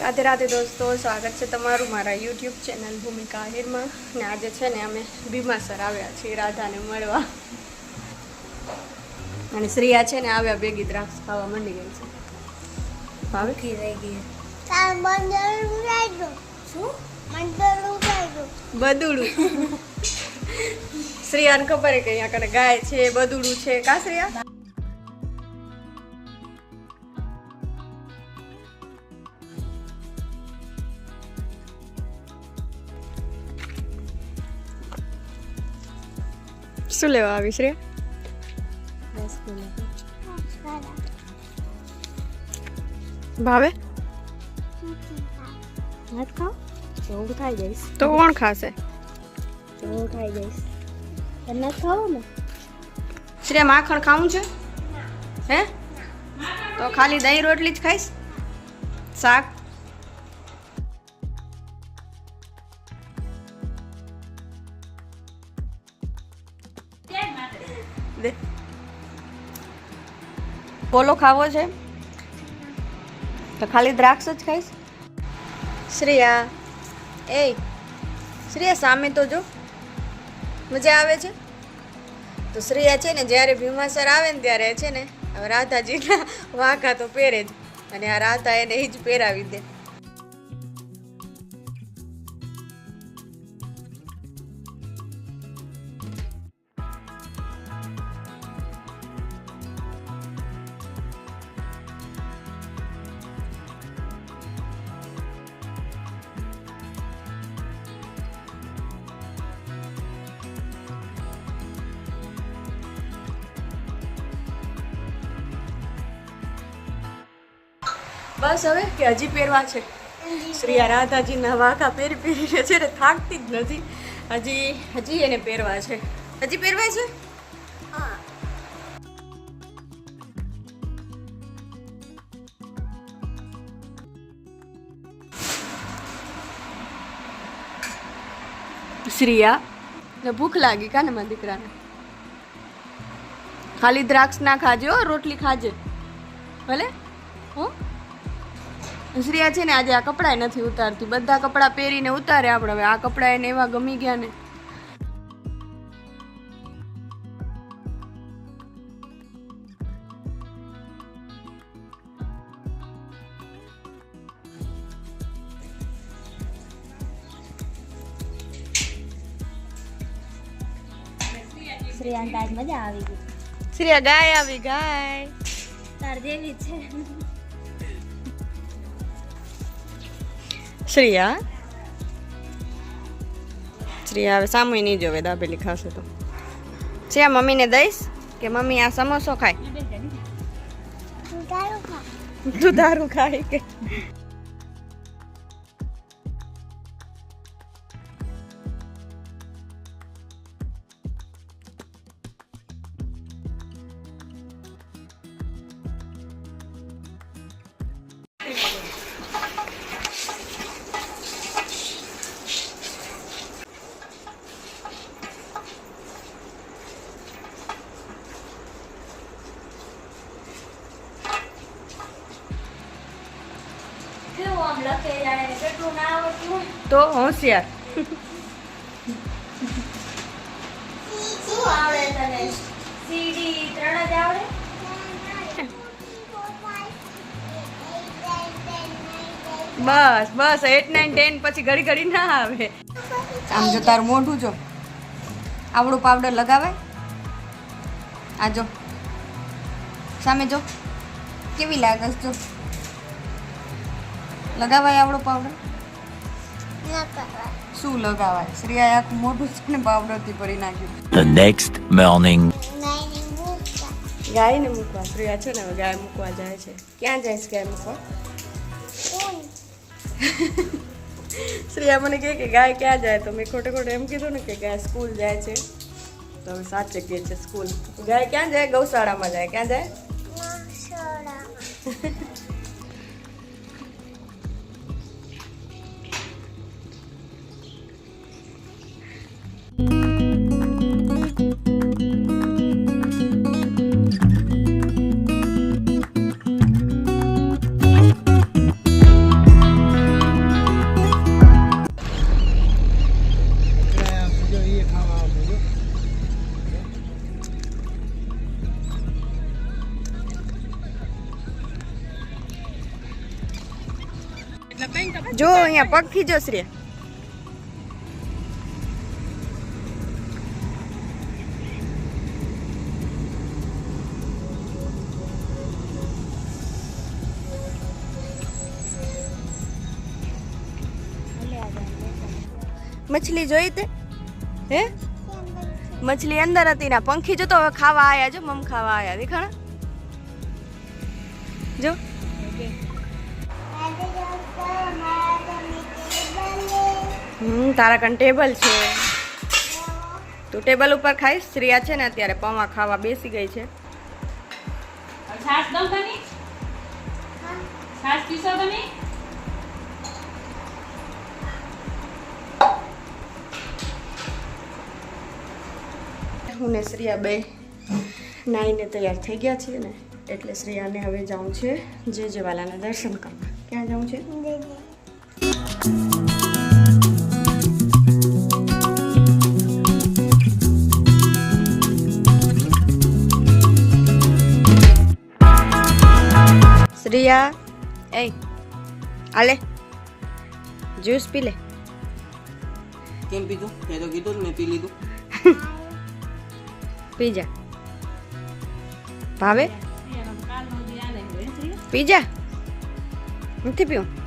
રાધે રાધે દોસ્તો, સ્વાગત છે તમારું મારા યુટ્યુબ ચેનલ ભૂમિકા આહિરમાં. ને આજે છે ને અમે ભીમાસર આવ્યા છીએ રાધાને મળવા. અને શ્રેયા છે ને આવ્યા ભેગી દ્રાક્ષ ખાવા માંડી ગઈ છે. ભાવે કી રહી ગઈ બદુડું. શ્રેયાને ખબર કે અહીંયા કને ગાય છે, બદુડું છે. કા શ્રેયા? શું લેવા આવી શ્રેયા? ભાવે તો કોણ ખાશે? શ્રેયા માખણ ખાવું છે? હે તો ખાલી દહીં રોટલી જ ખાઈશ? શાક દે. બોલો ખાવો છે તો ખાલી દ્રાક્ષ જ ખાઈશ? શ્રેયા, એ શ્રેયા સામે તો જો, મજા આવે છે. તો શ્રેયા છે ને જ્યારે ભીમાસર આવે ને ત્યારે છે ને રાધાજીના વાઘા તો પહેરે જ, અને આ રાધા એને એ જ પહેરાવી દે. બસ હવે કે હજી પહેરવા છે. શ્રેયા રાધાજીના વાઘા પહેરીને છે ને થાકતી જ નથી. હજી એને પહેરવા છે. હજી પહેરવા છે. શ્રેયા ભૂખ લાગી કાને મારા દીકરાને? ખાલી દ્રાક્ષ ના ખાજે હો, રોટલી ખાજે ભલે. હો શ્રેયા છે ને આજે આ કપડાં નથી ઉતારતી. બધા કપડાં પહેરીને ઉતારે આપણે. હવે આ કપડાં એને એવા ગમી ગયા ને. શ્રેયા મજા આવી ગઈ. શ્રેયા ગાય આવી, ગાય તાર જેવી છે. શ્રેયા હવે સામુય નહીં જોવે, દાબેલી ખાશે તો. શ્રેયા મમ્મીને દઈશ કે મમ્મી આ સમોસો ખાય? તું દારૂ ખાય કે? તો હોશિયાર. શું આવડે તને? સીડી 3 જ આવડે? બસ 8 9 10 પછી ઘડી ના આવે. આમ જો તારું મોઢું જો, આવડું પાવડર લગાવાય? આ જો સામે જો કેવી લાગે જો. લગાવાય આવડો પાવડર? શું લગાવાય? શ્રેયા આખું મોઢું છે ને પાવડરથી ભરી નાખ્યું. The next morning. ગાયને મૂકવા શ્રેયા છે ને ગાય મૂકવા જાય છે. ક્યાં જાય છે ગાય મૂકવા? શ્રેયા મને કહે કે ગાય ક્યાં જાય? તો મેં ખોટે એમ કીધું ને કે ગાય સ્કૂલ જાય છે. તો હવે સાચે કહે છે સ્કૂલ. ગાય ક્યાં જાય? ગૌશાળામાં જાય. ક્યાં જાય? જો અહીંયા પગ ખીજો શ્રી. મછલી જોઈ તે હે મછલી અંદર હતી ના પંખી જો તો હવે ખાવા આયા જો મમ ખાવા આયા દેખાણા જો તારા કન ટેબલ છે તું ટેબલ ઉપર ખાઈશ શ્રીયા છે ને અત્યારે પૌવા ખાવા બેસી ગઈ છે છાશ દઉં તને છાશ પીશો તમે હું ને શ્રીયા બે નાઈને તૈયાર થઈ ગયા છીએ ને એટલે શ્રેયાને હવે જવું છે જે જેવાલાના દર્શન કરવા ક્યાં જવું છે શ્રેયા એ આલે જ્યુસ પી લે કેમ પીધું તે તો કીધું ને મેં પી લીધું પી જા ભાવે પી જા નથી પીવું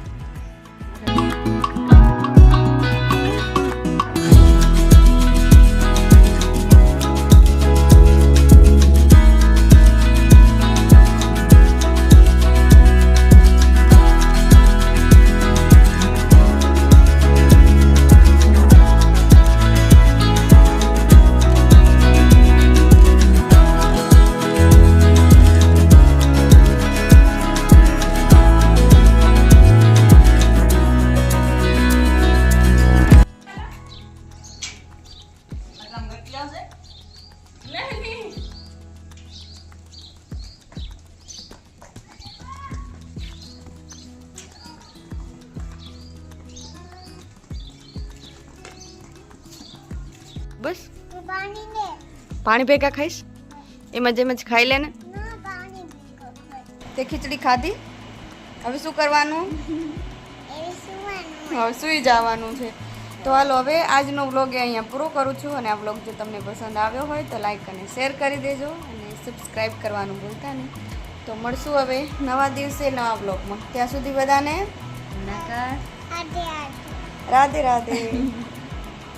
બસ પાણી ભેગા ખાઈશ એમ જ ખાઈ લે ને તે ખીચડી ખાધી હવે શું કરવાનું હવે સૂઈ જવાનું છે તો હાલો હવે આજનો વ્લોગ અહીંયા પૂરો કરું છું અને આ વ્લોગ જો તમને પસંદ આવ્યો હોય તો લાઈક અને શેર કરી દેજો અને સબસ્ક્રાઈબ કરવાનું ભૂલતા નહીં તો મળશું હવે નવા દિવસે નવા વ્લોગમાં ત્યાં સુધી બધાને રાધે રાધે